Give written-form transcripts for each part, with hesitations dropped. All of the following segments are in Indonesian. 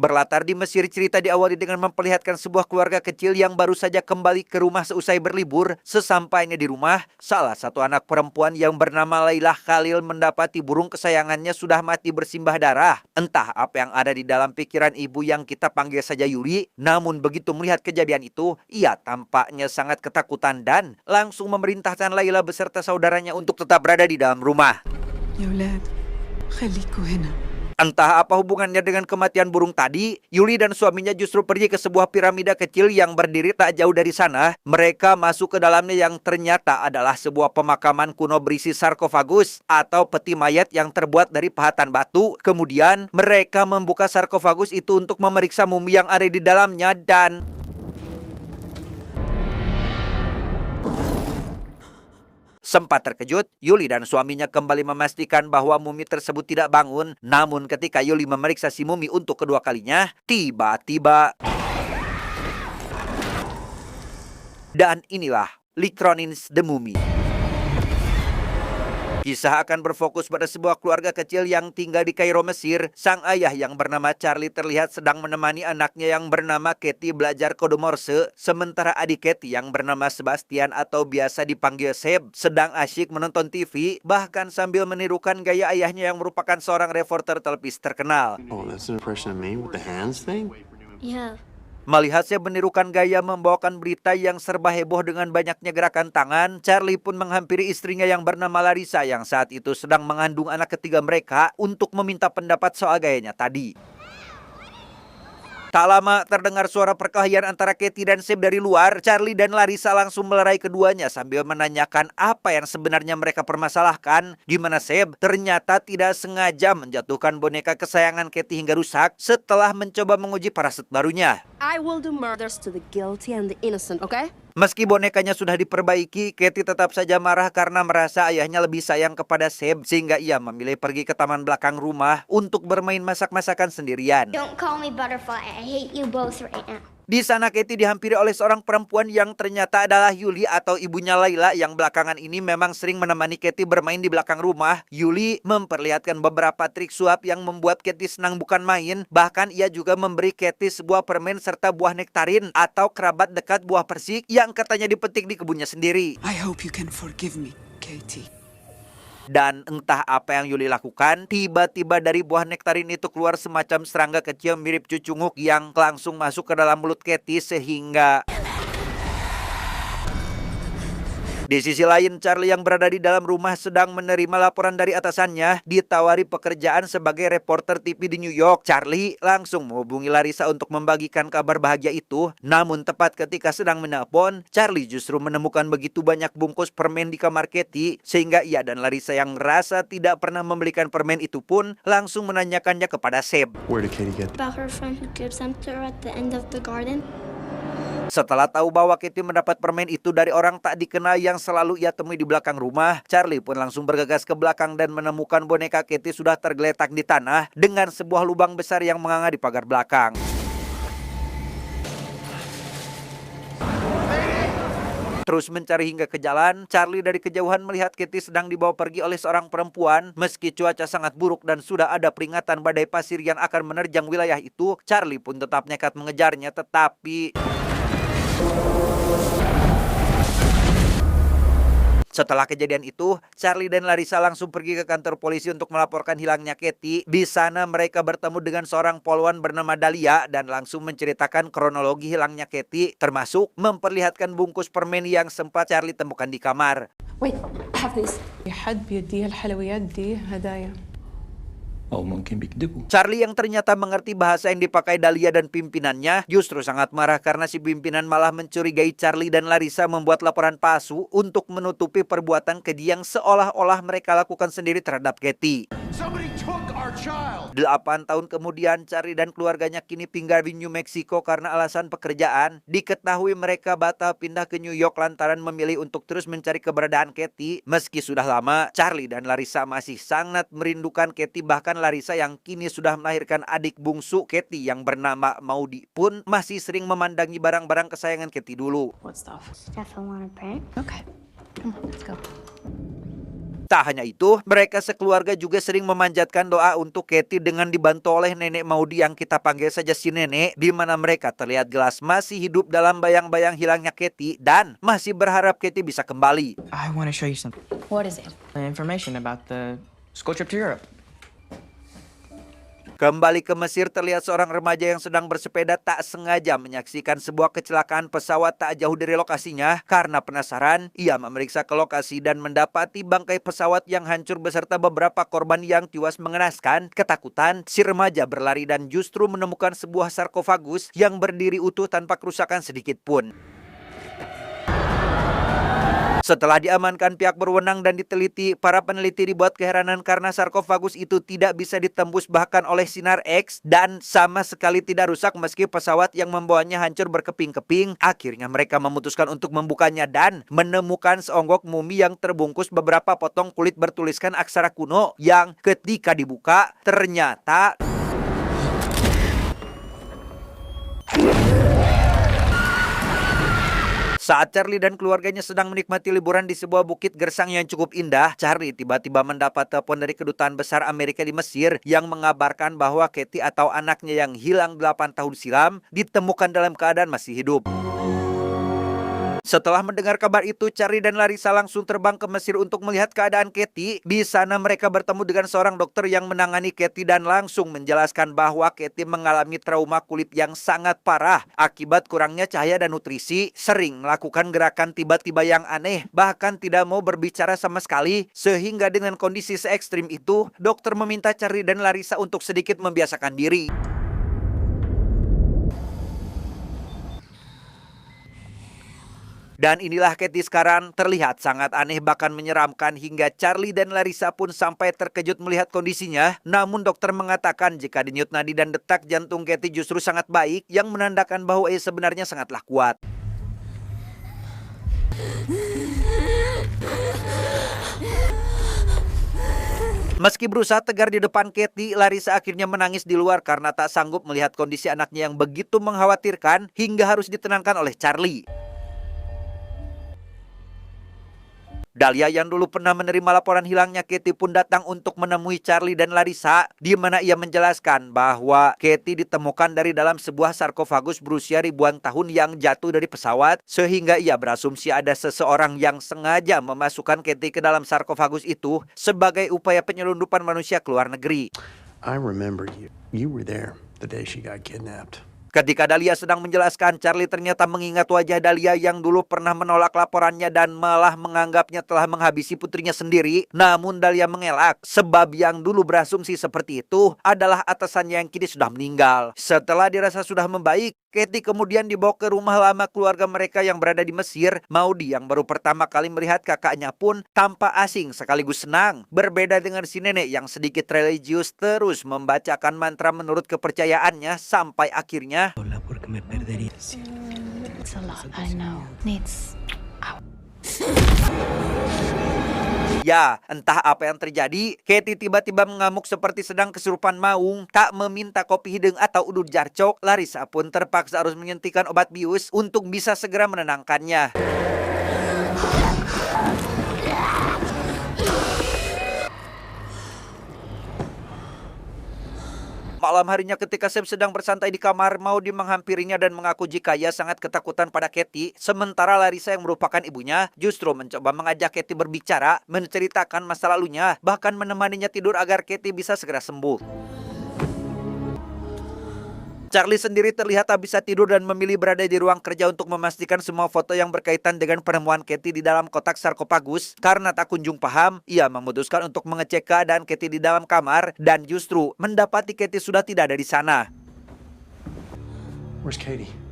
Berlatar di Mesir, cerita diawali dengan memperlihatkan sebuah keluarga kecil yang baru saja kembali ke rumah seusai berlibur. Sesampainya di rumah, salah satu anak perempuan yang bernama Lailah Khalil mendapati burung kesayangannya sudah mati bersimbah darah. Entah apa yang ada di dalam pikiran ibu yang kita panggil saja Yuli, namun begitu melihat kejadian itu, ia tampaknya sangat ketakutan dan langsung memerintahkan Lailah beserta saudaranya untuk tetap berada di dalam rumah. يا ولاد خليكوا هنا. Entah apa hubungannya dengan kematian burung tadi, Yuli dan suaminya justru pergi ke sebuah piramida kecil yang berdiri tak jauh dari sana. Mereka masuk ke dalamnya yang ternyata adalah sebuah pemakaman kuno berisi sarkofagus atau peti mayat yang terbuat dari pahatan batu. Kemudian mereka membuka sarkofagus itu untuk memeriksa mumi yang ada di dalamnya dan sempat terkejut, Yuli dan suaminya kembali memastikan bahwa mumi tersebut tidak bangun. Namun ketika Yuli memeriksa si mumi untuk kedua kalinya, tiba-tiba... Dan inilah Lichronins the Mummy. Kisah akan berfokus pada sebuah keluarga kecil yang tinggal di Kairo, Mesir. Sang ayah yang bernama Charlie terlihat sedang menemani anaknya yang bernama Katie belajar kode Morse. Sementara adik Katie yang bernama Sebastian atau biasa dipanggil Seb sedang asyik menonton TV, bahkan sambil menirukan gaya ayahnya yang merupakan seorang reporter televisi terkenal. Oh, that's an impression of me with the hands thing? Yeah. Melihat Seb menirukan gaya membawakan berita yang serba heboh dengan banyaknya gerakan tangan, Charlie pun menghampiri istrinya yang bernama Larissa yang saat itu sedang mengandung anak ketiga mereka untuk meminta pendapat soal gayanya tadi. Tak lama terdengar suara perkelahian antara Katie dan Seb dari luar. Charlie dan Larissa langsung melerai keduanya sambil menanyakan apa yang sebenarnya mereka permasalahkan, di mana Seb ternyata tidak sengaja menjatuhkan boneka kesayangan Katie hingga rusak setelah mencoba menguji paraset barunya. I will do murders to the guilty and the innocent, okay? Meski bonekanya sudah diperbaiki, Katie tetap saja marah karena merasa ayahnya lebih sayang kepada Seb sehingga ia memilih pergi ke taman belakang rumah untuk bermain masak-masakan sendirian. Don't call me butterfly. I hate you both right now. Di sana Katie dihampiri oleh seorang perempuan yang ternyata adalah Yuli atau ibunya Laila yang belakangan ini memang sering menemani Katie bermain di belakang rumah. Yuli memperlihatkan beberapa trik sulap yang membuat Katie senang bukan main. Bahkan ia juga memberi Katie sebuah permen serta buah nektarin atau kerabat dekat buah persik yang katanya dipetik di kebunnya sendiri. I hope you can forgive me, Katie. Dan entah apa yang Yuli lakukan, tiba-tiba dari buah nektarin itu keluar semacam serangga kecil mirip cucunguk yang langsung masuk ke dalam mulut Katie sehingga... Di sisi lain, Charlie yang berada di dalam rumah sedang menerima laporan dari atasannya, ditawari pekerjaan sebagai reporter TV di New York. Charlie langsung menghubungi Larissa untuk membagikan kabar bahagia itu. Namun tepat ketika sedang menelpon, Charlie justru menemukan begitu banyak bungkus permen di kamar Katie, sehingga ia dan Larissa yang merasa tidak pernah membelikan permen itu pun langsung menanyakannya kepada Seb. Where did Katie get About her friend who gives them to her at the end of the garden. Setelah tahu bahwa Katie mendapat permen itu dari orang tak dikenal yang selalu ia temui di belakang rumah, Charlie pun langsung bergegas ke belakang dan menemukan boneka Katie sudah tergeletak di tanah dengan sebuah lubang besar yang menganga di pagar belakang. Terus mencari hingga ke jalan, Charlie dari kejauhan melihat Katie sedang dibawa pergi oleh seorang perempuan. Meski cuaca sangat buruk dan sudah ada peringatan badai pasir yang akan menerjang wilayah itu, Charlie pun tetap nekat mengejarnya, tetapi... Setelah kejadian itu, Charlie dan Larissa langsung pergi ke kantor polisi untuk melaporkan hilangnya Katie. Di sana mereka bertemu dengan seorang polwan bernama Dahlia dan langsung menceritakan kronologi hilangnya Katie, termasuk memperlihatkan bungkus permen yang sempat Charlie temukan di kamar. Wait, I have this. حد بيديها الحلويات دي هدايا. أو ممكن بيكذبوا. Charlie yang ternyata mengerti bahasa yang dipakai Dahlia dan pimpinannya justru sangat marah karena si pimpinan malah mencurigai Charlie dan Larissa membuat laporan palsu untuk menutupi perbuatan keji yang seolah-olah mereka lakukan sendiri terhadap Katie. 8 tahun kemudian, Charlie dan keluarganya kini tinggal di New Mexico karena alasan pekerjaan. Diketahui mereka batal pindah ke New York lantaran memilih untuk terus mencari keberadaan Katie. Meski sudah lama, Charlie dan Larissa masih sangat merindukan Katie. Bahkan Larissa yang kini sudah melahirkan adik bungsu Katie yang bernama Maudie pun masih sering memandangi barang-barang kesayangan Katie dulu. What stuff? Stuff I want to print. Okay. Come on, let's go. Tak hanya itu, mereka sekeluarga juga sering memanjatkan doa untuk Katie dengan dibantu oleh nenek Maudi yang kita panggil saja si nenek, di mana mereka terlihat jelas masih hidup dalam bayang-bayang hilangnya Katie dan masih berharap Katie bisa kembali. I want to show you something. What is it? Information about the school trip to Europe. Kembali ke Mesir, terlihat seorang remaja yang sedang bersepeda tak sengaja menyaksikan sebuah kecelakaan pesawat tak jauh dari lokasinya. Karena penasaran, ia memeriksa ke lokasi dan mendapati bangkai pesawat yang hancur beserta beberapa korban yang tewas mengenaskan. Ketakutan, si remaja berlari dan justru menemukan sebuah sarkofagus yang berdiri utuh tanpa kerusakan sedikit pun. Setelah diamankan pihak berwenang dan diteliti, para peneliti dibuat keheranan karena sarkofagus itu tidak bisa ditembus bahkan oleh sinar X dan sama sekali tidak rusak meski pesawat yang membawanya hancur berkeping-keping. Akhirnya mereka memutuskan untuk membukanya dan menemukan seonggok mumi yang terbungkus beberapa potong kulit bertuliskan aksara kuno yang ketika dibuka ternyata saat Charlie dan keluarganya sedang menikmati liburan di sebuah bukit gersang yang cukup indah, Charlie tiba-tiba mendapat telepon dari Kedutaan Besar Amerika di Mesir yang mengabarkan bahwa Katie atau anaknya yang hilang 8 tahun silam ditemukan dalam keadaan masih hidup. Setelah mendengar kabar itu, Charlie dan Larissa langsung terbang ke Mesir untuk melihat keadaan Katie. Di sana mereka bertemu dengan seorang dokter yang menangani Katie dan langsung menjelaskan bahwa Katie mengalami trauma kulit yang sangat parah akibat kurangnya cahaya dan nutrisi, sering melakukan gerakan tiba-tiba yang aneh, bahkan tidak mau berbicara sama sekali. Sehingga dengan kondisi se-ekstrim itu, dokter meminta Charlie dan Larissa untuk sedikit membiasakan diri. Dan inilah Katie sekarang, terlihat sangat aneh bahkan menyeramkan hingga Charlie dan Larissa pun sampai terkejut melihat kondisinya. Namun dokter mengatakan jika denyut nadi dan detak jantung Katie justru sangat baik yang menandakan bahwa ia sebenarnya sangatlah kuat. Meski berusaha tegar di depan Katie, Larissa akhirnya menangis di luar karena tak sanggup melihat kondisi anaknya yang begitu mengkhawatirkan hingga harus ditenangkan oleh Charlie. Dahlia yang dulu pernah menerima laporan hilangnya Katie pun datang untuk menemui Charlie dan Larissa, di mana ia menjelaskan bahwa Katie ditemukan dari dalam sebuah sarkofagus berusia ribuan tahun yang jatuh dari pesawat, sehingga ia berasumsi ada seseorang yang sengaja memasukkan Katie ke dalam sarkofagus itu sebagai upaya penyelundupan manusia ke luar negeri. I remember you. You were there the day she got kidnapped. Ketika Dahlia sedang menjelaskan, Charlie ternyata mengingat wajah Dahlia yang dulu pernah menolak laporannya dan malah menganggapnya telah menghabisi putrinya sendiri. Namun Dahlia mengelak, sebab yang dulu berasumsi seperti itu adalah atasannya yang kini sudah meninggal. Setelah dirasa sudah membaik, Katie kemudian dibawa ke rumah lama keluarga mereka yang berada di Mesir. Maudi yang baru pertama kali melihat kakaknya pun tampak asing sekaligus senang. Berbeda dengan si nenek yang sedikit religius terus membacakan mantra menurut kepercayaannya sampai akhirnya It's a lot, I know. Needs. ya, entah apa yang terjadi, Katie tiba-tiba mengamuk seperti sedang kesurupan maung, tak meminta kopi hidung atau udut jarcok. Larissa pun terpaksa harus menyuntikkan obat bius untuk bisa segera menenangkannya. Malam harinya ketika Sam sedang bersantai di kamar, Maudi menghampirinya dan mengaku jika ia sangat ketakutan pada Katie. Sementara Larissa yang merupakan ibunya justru mencoba mengajak Katie berbicara, menceritakan masa lalunya, bahkan menemaninya tidur agar Katie bisa segera sembuh. Charlie sendiri terlihat tak bisa tidur dan memilih berada di ruang kerja untuk memastikan semua foto yang berkaitan dengan penemuan Katie di dalam kotak sarkofagus. Karena tak kunjung paham, ia memutuskan untuk mengecek keadaan Katie di dalam kamar dan justru mendapati Katie sudah tidak ada di sana. Where's Katie?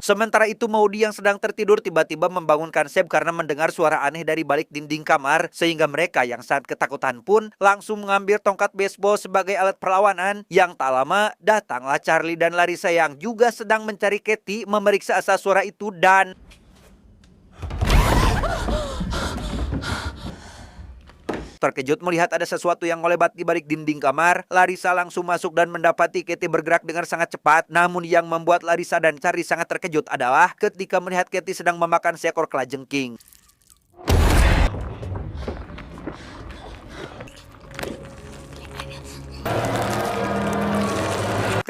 Sementara itu Maudi yang sedang tertidur tiba-tiba membangunkan Seb karena mendengar suara aneh dari balik dinding kamar, sehingga mereka yang sangat ketakutan pun langsung mengambil tongkat baseball sebagai alat perlawanan. Yang tak lama datanglah Charlie dan Larissa yang juga sedang mencari Katie, memeriksa asal suara itu dan terkejut melihat ada sesuatu yang melebat di balik dinding kamar. Larissa langsung masuk dan mendapati Katie bergerak dengan sangat cepat. Namun yang membuat Larissa dan Charlie sangat terkejut adalah ketika melihat Katie sedang memakan seekor kalajengking.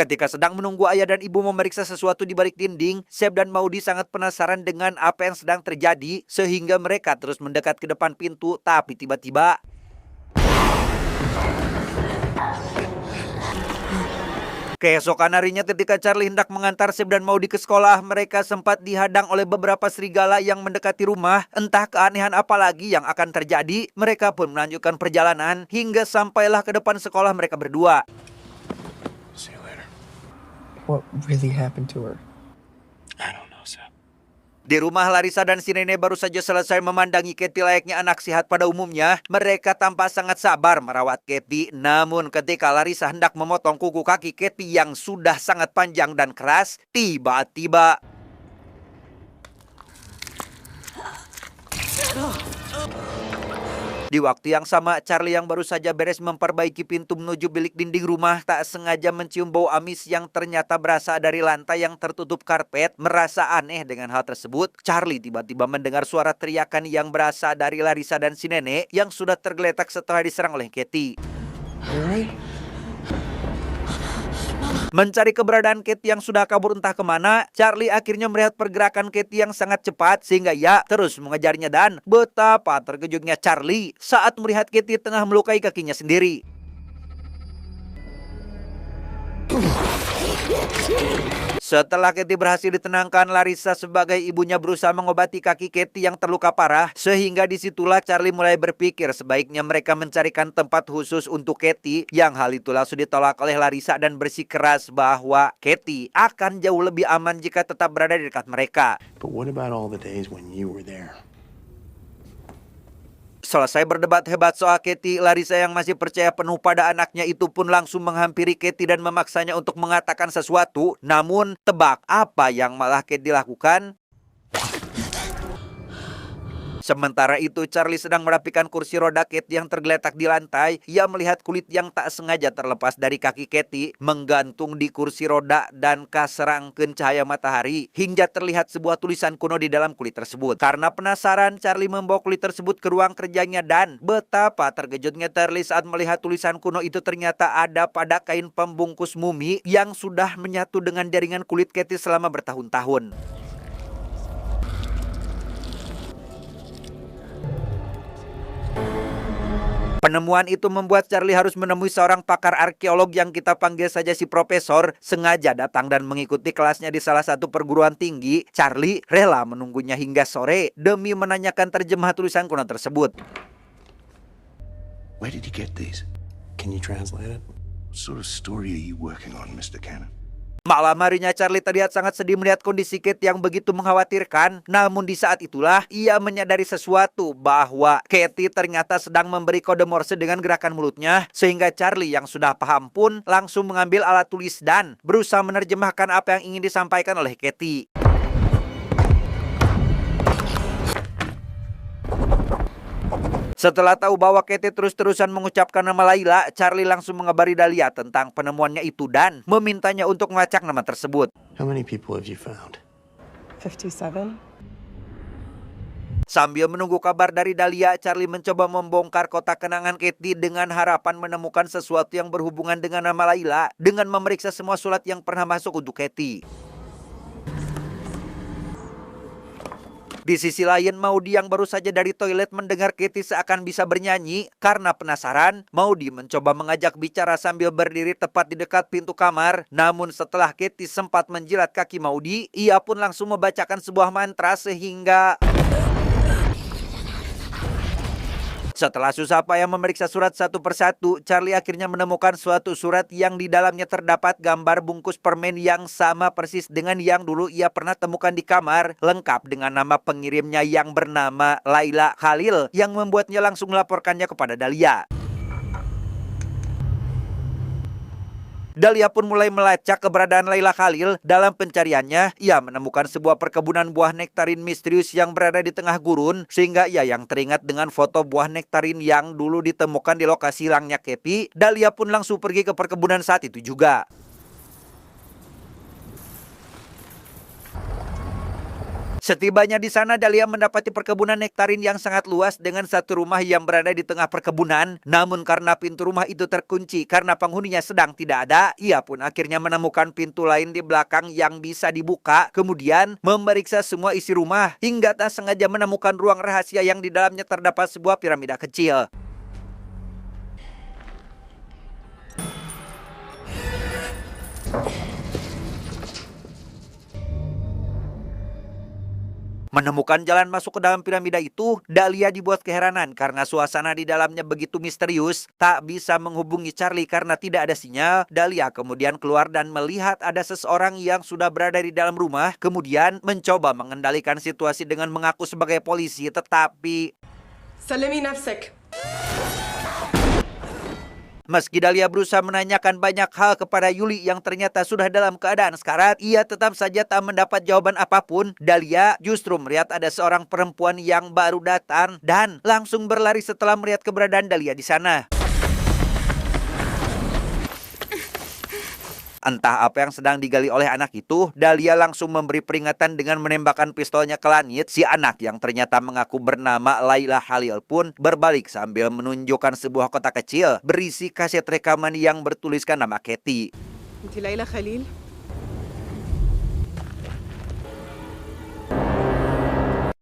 Ketika sedang menunggu ayah dan ibu memeriksa sesuatu di balik dinding, Seb dan Maudi sangat penasaran dengan apa yang sedang terjadi sehingga mereka terus mendekat ke depan pintu, tapi tiba-tiba keesokan harinya ketika Charlie hendak mengantar Seb dan Maudi ke sekolah, mereka sempat dihadang oleh beberapa serigala yang mendekati rumah. Entah keanehan apa lagi yang akan terjadi, mereka pun melanjutkan perjalanan hingga sampailah ke depan sekolah mereka berdua. See you later. What really happened to her? I don't know, Seb. Di rumah, Larissa dan si nenek baru saja selesai memandangi Katie layaknya anak sehat pada umumnya. Mereka tampak sangat sabar merawat Katie. Namun ketika Larissa hendak memotong kuku kaki Katie yang sudah sangat panjang dan keras, tiba-tiba di waktu yang sama, Charlie yang baru saja beres memperbaiki pintu menuju bilik dinding rumah tak sengaja mencium bau amis yang ternyata berasal dari lantai yang tertutup karpet. Merasa aneh dengan hal tersebut, Charlie tiba-tiba mendengar suara teriakan yang berasal dari Larissa dan si nenek yang sudah tergeletak setelah diserang oleh Katie. Mencari keberadaan Katie yang sudah kabur entah kemana, Charlie akhirnya melihat pergerakan Katie yang sangat cepat sehingga ia terus mengejarnya dan betapa terkejutnya Charlie saat melihat Katie tengah melukai kakinya sendiri. Setelah Katie berhasil ditenangkan, Larissa sebagai ibunya berusaha mengobati kaki Katie yang terluka parah. Sehingga disitulah Charlie mulai berpikir sebaiknya mereka mencarikan tempat khusus untuk Katie. Yang hal itu langsung ditolak oleh Larissa dan bersikeras bahwa Katie akan jauh lebih aman jika tetap berada di dekat mereka. But what about all the days when you were there? Selesai berdebat hebat soal Katie, Larissa yang masih percaya penuh pada anaknya itu pun langsung menghampiri Katie dan memaksanya untuk mengatakan sesuatu. Namun, tebak apa yang malah Katie lakukan? Sementara itu, Charlie sedang merapikan kursi roda Katie yang tergeletak di lantai. Ia melihat kulit yang tak sengaja terlepas dari kaki Katie menggantung di kursi roda dan kaserangkeun cahaya matahari hingga terlihat sebuah tulisan kuno di dalam kulit tersebut. Karena penasaran, Charlie membawa kulit tersebut ke ruang kerjanya dan betapa terkejutnya Charlie saat melihat tulisan kuno itu ternyata ada pada kain pembungkus mumi yang sudah menyatu dengan jaringan kulit Katie selama bertahun-tahun. Penemuan itu membuat Charlie harus menemui seorang pakar arkeolog yang kita panggil saja si profesor, sengaja datang dan mengikuti kelasnya di salah satu perguruan tinggi. Charlie rela menunggunya hingga sore demi menanyakan terjemah tulisan kuno tersebut. Where did you get these? Can you translate it? What sort of story are you working on, Mr. Cannon? Malam harinya Charlie terlihat sangat sedih melihat kondisi Katie yang begitu mengkhawatirkan. Namun di saat itulah ia menyadari sesuatu bahwa Katie ternyata sedang memberi kode Morse dengan gerakan mulutnya. Sehingga Charlie yang sudah paham pun langsung mengambil alat tulis dan berusaha menerjemahkan apa yang ingin disampaikan oleh Katie. Setelah tahu bahwa Katie terus-terusan mengucapkan nama Layla, Charlie langsung mengabari Dahlia tentang penemuannya itu dan memintanya untuk melacak nama tersebut. How many people have you found? 57. Sambil menunggu kabar dari Dahlia, Charlie mencoba membongkar kotak kenangan Katie dengan harapan menemukan sesuatu yang berhubungan dengan nama Layla dengan memeriksa semua surat yang pernah masuk untuk Katie. Di sisi lain, Maudi yang baru saja dari toilet mendengar Katie seakan bisa bernyanyi. Karena penasaran, Maudi mencoba mengajak bicara sambil berdiri tepat di dekat pintu kamar. Namun setelah Katie sempat menjilat kaki Maudi, ia pun langsung membacakan sebuah mantra sehingga... Setelah susah payah memeriksa surat satu persatu, Charlie akhirnya menemukan suatu surat yang di dalamnya terdapat gambar bungkus permen yang sama persis dengan yang dulu ia pernah temukan di kamar, lengkap dengan nama pengirimnya yang bernama Layla Khalil, yang membuatnya langsung melaporkannya kepada Dahlia. Dahlia pun mulai melacak keberadaan Layla Khalil. Dalam pencariannya, ia menemukan sebuah perkebunan buah nektarin misterius yang berada di tengah gurun, sehingga ia yang teringat dengan foto buah nektarin yang dulu ditemukan di lokasi hilangnya Katie. Dahlia pun langsung pergi ke perkebunan saat itu juga. Setibanya di sana, Dahlia mendapati perkebunan nektarin yang sangat luas dengan satu rumah yang berada di tengah perkebunan. Namun karena pintu rumah itu terkunci karena penghuninya sedang tidak ada, ia pun akhirnya menemukan pintu lain di belakang yang bisa dibuka. Kemudian memeriksa semua isi rumah hingga tak sengaja menemukan ruang rahasia yang di dalamnya terdapat sebuah piramida kecil. Menemukan jalan masuk ke dalam piramida itu, Dahlia dibuat keheranan karena suasana di dalamnya begitu misterius. Tak bisa menghubungi Charlie karena tidak ada sinyal. Dahlia kemudian keluar dan melihat ada seseorang yang sudah berada di dalam rumah. Kemudian mencoba mengendalikan situasi dengan mengaku sebagai polisi, tetapi سلمي نفسك. meski Dahlia berusaha menanyakan banyak hal kepada Yuli yang ternyata sudah dalam keadaan sekarat, ia tetap saja tak mendapat jawaban apapun. Dahlia justru melihat ada seorang perempuan yang baru datang dan langsung berlari setelah melihat keberadaan Dahlia di sana. Entah apa yang sedang digali oleh anak itu, Dahlia langsung memberi peringatan dengan menembakkan pistolnya ke langit. Si anak yang ternyata mengaku bernama Laila Halil pun berbalik sambil menunjukkan sebuah kotak kecil berisi kaset rekaman yang bertuliskan nama Katie. أنت ليلى خليل؟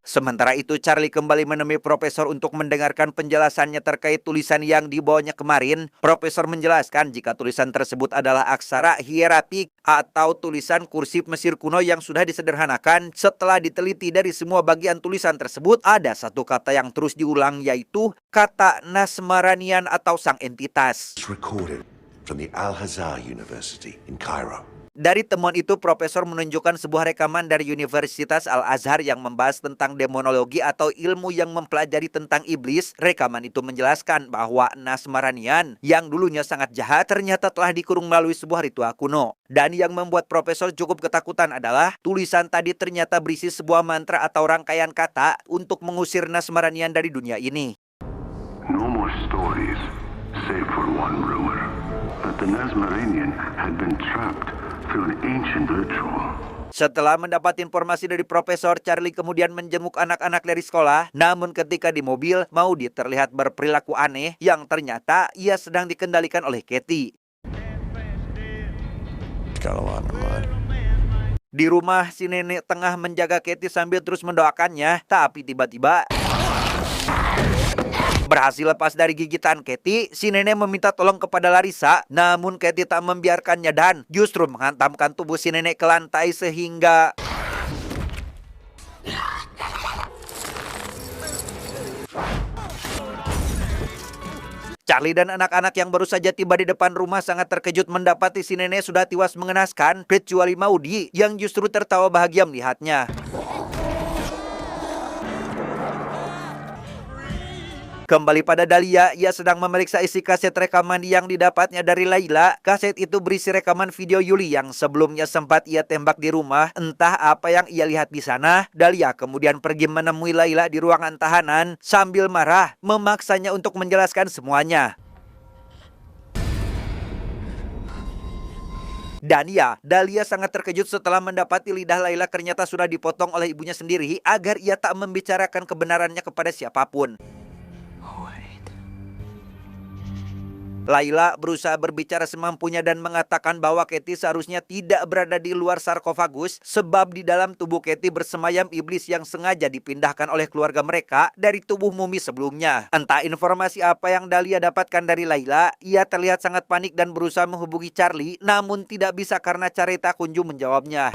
Sementara itu, Charlie kembali menemui Profesor untuk mendengarkan penjelasannya terkait tulisan yang dibawanya kemarin. Profesor menjelaskan jika tulisan tersebut adalah aksara hieratik atau tulisan kursif Mesir kuno yang sudah disederhanakan. Setelah diteliti dari semua bagian tulisan tersebut, ada satu kata yang terus diulang, yaitu kata Nasmaranian atau sang entitas. It's recorded from the Al-Azhar University in Cairo. Dari temuan itu, Profesor menunjukkan sebuah rekaman dari Universitas Al-Azhar yang membahas tentang demonologi atau ilmu yang mempelajari tentang iblis. Rekaman itu menjelaskan bahwa Nasmaranian yang dulunya sangat jahat ternyata telah dikurung melalui sebuah ritual kuno. Dan yang membuat Profesor cukup ketakutan adalah tulisan tadi ternyata berisi sebuah mantra atau rangkaian kata untuk mengusir Nasmaranian dari dunia ini. No more stories, save for one rumor that the Nazmaranian had been trapped through an ancient ritual. Setelah mendapat informasi dari Profesor, Charlie kemudian menjenguk anak-anak dari sekolah. Namun ketika di mobil, Maudie terlihat berperilaku aneh yang ternyata ia sedang dikendalikan oleh Katie. Got a lot of mud. Di rumah, si nenek tengah menjaga Katie sambil terus mendoakannya. Tapi tiba-tiba berhasil lepas dari gigitan Katie, si nenek meminta tolong kepada Larissa. Namun Katie tak membiarkannya dan justru menghantamkan tubuh si nenek ke lantai sehingga Charlie dan anak-anak yang baru saja tiba di depan rumah sangat terkejut mendapati si nenek sudah tewas mengenaskan, kecuali Maudie yang justru tertawa bahagia melihatnya. Kembali pada Dahlia, ia sedang memeriksa isi kaset rekaman yang didapatnya dari Laila. Kaset itu berisi rekaman video Yuli yang sebelumnya sempat ia tembak di rumah. Entah apa yang ia lihat di sana. Dahlia kemudian pergi menemui Laila di ruangan tahanan sambil marah, memaksanya untuk menjelaskan semuanya. Dan ya, Dahlia sangat terkejut setelah mendapati lidah Laila ternyata sudah dipotong oleh ibunya sendiri agar ia tak membicarakan kebenarannya kepada siapapun. Laila berusaha berbicara semampunya dan mengatakan bahwa Katie seharusnya tidak berada di luar sarkofagus sebab di dalam tubuh Katie bersemayam iblis yang sengaja dipindahkan oleh keluarga mereka dari tubuh mumi sebelumnya. Entah informasi apa yang Dahlia dapatkan dari Laila, ia terlihat sangat panik dan berusaha menghubungi Charlie, namun tidak bisa karena Charlie tak kunjung menjawabnya.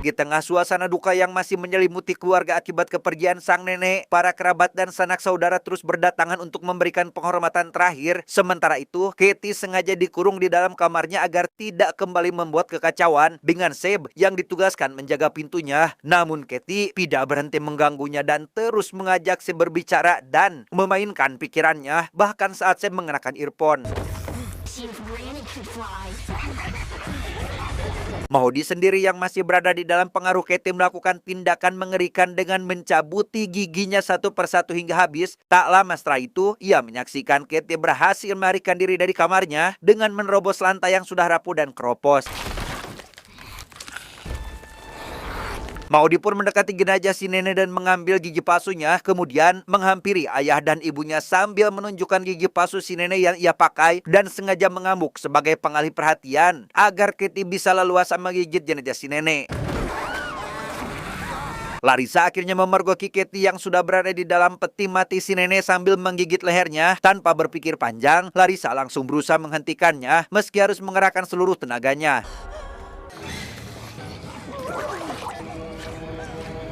Di tengah suasana duka yang masih menyelimuti keluarga akibat kepergian sang nenek, para kerabat dan sanak saudara terus berdatangan untuk memberikan penghormatan terakhir. Sementara itu, Katie sengaja dikurung di dalam kamarnya agar tidak kembali membuat kekacauan dengan Seb yang ditugaskan menjaga pintunya. Namun Katie tidak berhenti mengganggunya dan terus mengajak Seb berbicara dan memainkan pikirannya, bahkan saat Seb mengenakan earphone. Maudie sendiri yang masih berada di dalam pengaruh Katie melakukan tindakan mengerikan dengan mencabuti giginya satu persatu hingga habis. Tak lama setelah itu, ia menyaksikan Katie berhasil melarikan diri dari kamarnya dengan menerobos lantai yang sudah rapuh dan keropos. Maudi pun mendekati jenazah si nenek dan mengambil gigi palsunya, kemudian menghampiri ayah dan ibunya sambil menunjukkan gigi palsu si nenek yang ia pakai dan sengaja mengamuk sebagai pengalih perhatian agar Katie bisa leluasa menggigit jenazah si nenek. Larissa akhirnya memergoki Katie yang sudah berada di dalam peti mati si nenek sambil menggigit lehernya. Tanpa berpikir panjang, Larissa langsung berusaha menghentikannya meski harus mengerahkan seluruh tenaganya.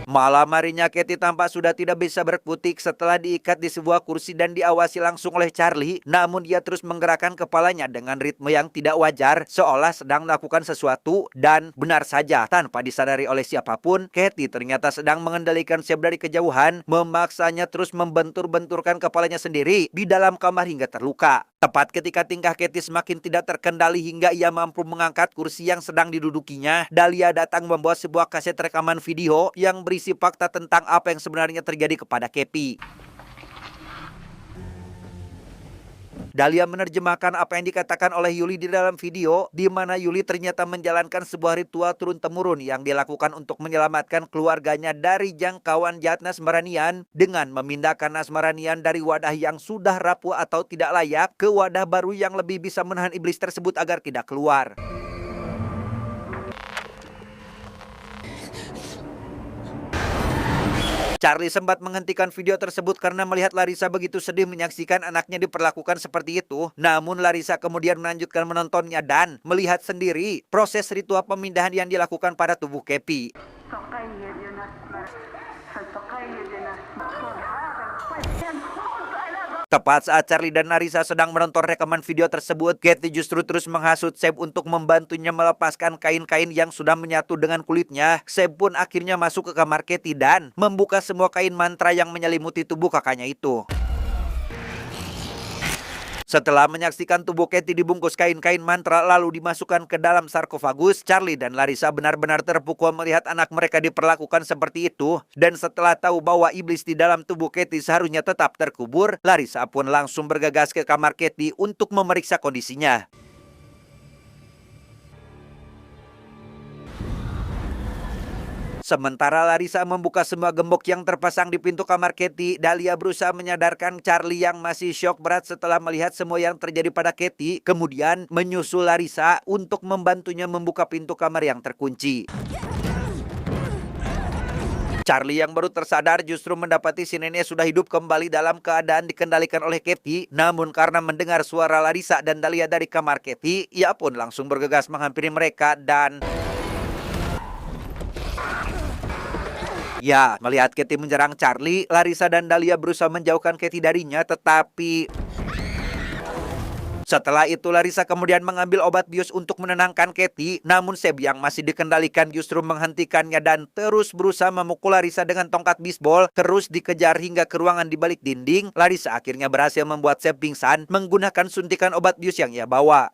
Malam harinya Katie tampak sudah tidak bisa berkutik setelah diikat di sebuah kursi dan diawasi langsung oleh Charlie. Namun dia terus menggerakkan kepalanya dengan ritme yang tidak wajar, seolah sedang melakukan sesuatu. Dan benar saja, tanpa disadari oleh siapapun, Katie ternyata sedang mengendalikan Seb dari kejauhan, memaksanya terus membentur-benturkan kepalanya sendiri di dalam kamar hingga terluka. Tepat ketika tingkah Katie semakin tidak terkendali hingga ia mampu mengangkat kursi yang sedang didudukinya, Dahlia datang membawa sebuah kaset rekaman video yang berisi fakta tentang apa yang sebenarnya terjadi kepada Katie. Dahlia menerjemahkan apa yang dikatakan oleh Yuli di dalam video, di mana Yuli ternyata menjalankan sebuah ritual turun-temurun yang dilakukan untuk menyelamatkan keluarganya dari jangkauan jahat Nasmaranian dengan memindahkan Nasmaranian dari wadah yang sudah rapuh atau tidak layak ke wadah baru yang lebih bisa menahan iblis tersebut agar tidak keluar. Charlie sempat menghentikan video tersebut karena melihat Larissa begitu sedih menyaksikan anaknya diperlakukan seperti itu. Namun Larissa kemudian melanjutkan menontonnya dan melihat sendiri proses ritual pemindahan yang dilakukan pada tubuh Katie. Tepat saat Charlie dan Larissa sedang menonton rekaman video tersebut, Katie justru terus menghasut Seb untuk membantunya melepaskan kain-kain yang sudah menyatu dengan kulitnya. Seb pun akhirnya masuk ke kamar Katie dan membuka semua kain mantra yang menyelimuti tubuh kakaknya itu. Setelah menyaksikan tubuh Katie dibungkus kain-kain mantra lalu dimasukkan ke dalam sarkofagus, Charlie dan Larissa benar-benar terpukul melihat anak mereka diperlakukan seperti itu. Dan setelah tahu bahwa iblis di dalam tubuh Katie seharusnya tetap terkubur, Larissa pun langsung bergegas ke kamar Katie untuk memeriksa kondisinya. Sementara Larissa membuka semua gembok yang terpasang di pintu kamar Katie, Dahlia berusaha menyadarkan Charlie yang masih syok berat setelah melihat semua yang terjadi pada Katie, kemudian menyusul Larissa untuk membantunya membuka pintu kamar yang terkunci. Charlie yang baru tersadar justru mendapati si nenek sudah hidup kembali dalam keadaan dikendalikan oleh Katie. Namun karena mendengar suara Larissa dan Dahlia dari kamar Katie, ia pun langsung bergegas menghampiri mereka dan... Ya, melihat Katie menyerang Charlie, Larissa dan Dahlia berusaha menjauhkan Katie darinya, tetapi... Setelah itu Larissa kemudian mengambil obat bius untuk menenangkan Katie, namun Seb yang masih dikendalikan justru menghentikannya dan terus berusaha memukul Larissa dengan tongkat bisbol, terus dikejar hingga ke ruangan di balik dinding. Larissa akhirnya berhasil membuat Seb pingsan menggunakan suntikan obat bius yang ia bawa.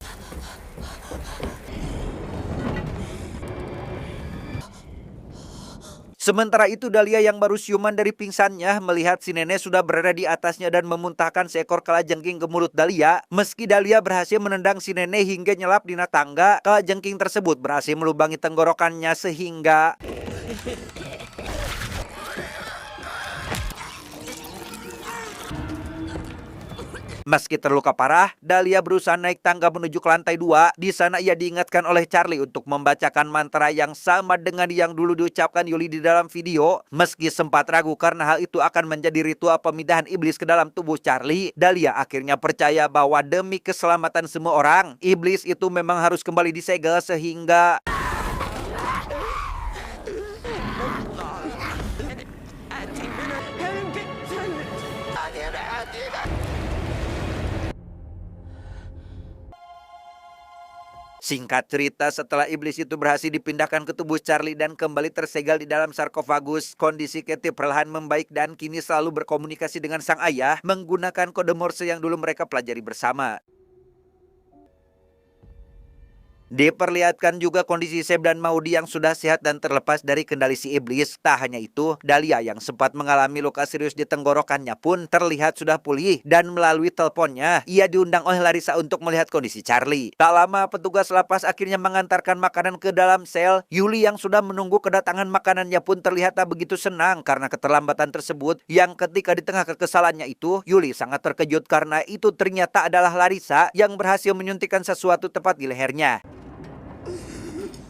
Sementara itu Dahlia yang baru siuman dari pingsannya melihat si nenek sudah berada di atasnya dan memuntahkan seekor kalajengking ke mulut Dahlia. Meski Dahlia berhasil menendang si nenek hingga nyelap di tangga, kalajengking tersebut berhasil melubangi tenggorokannya sehingga... Meski terluka parah, Dahlia berusaha naik tangga menuju ke lantai 2. Di sana ia diingatkan oleh Charlie untuk membacakan mantra yang sama dengan yang dulu diucapkan Yuli di dalam video. Meski sempat ragu karena hal itu akan menjadi ritual pemindahan iblis ke dalam tubuh Charlie, Dahlia akhirnya percaya bahwa demi keselamatan semua orang, iblis itu memang harus kembali disegel sehingga... Singkat cerita, setelah iblis itu berhasil dipindahkan ke tubuh Charlie dan kembali tersegel di dalam sarkofagus, kondisi Katie perlahan membaik dan kini selalu berkomunikasi dengan sang ayah menggunakan kode Morse yang dulu mereka pelajari bersama. Diperlihatkan juga kondisi Seb dan Maudi yang sudah sehat dan terlepas dari kendali si iblis. Tak hanya itu, Dahlia yang sempat mengalami luka serius di tenggorokannya pun terlihat sudah pulih dan melalui teleponnya ia diundang oleh Larissa untuk melihat kondisi Charlie. Tak lama petugas lapas akhirnya mengantarkan makanan ke dalam sel. Yuli yang sudah menunggu kedatangan makanannya pun terlihat tak begitu senang karena keterlambatan tersebut, yang ketika di tengah kekesalannya itu Yuli sangat terkejut karena itu ternyata adalah Larissa yang berhasil menyuntikkan sesuatu tepat di lehernya.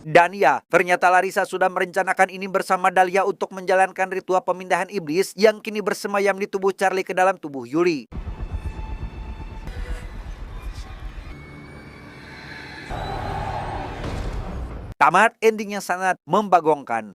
Dan ya, ternyata Larissa sudah merencanakan ini bersama Dahlia untuk menjalankan ritual pemindahan iblis yang kini bersemayam di tubuh Charlie ke dalam tubuh Yuli. Tamat, endingnya sangat membagongkan.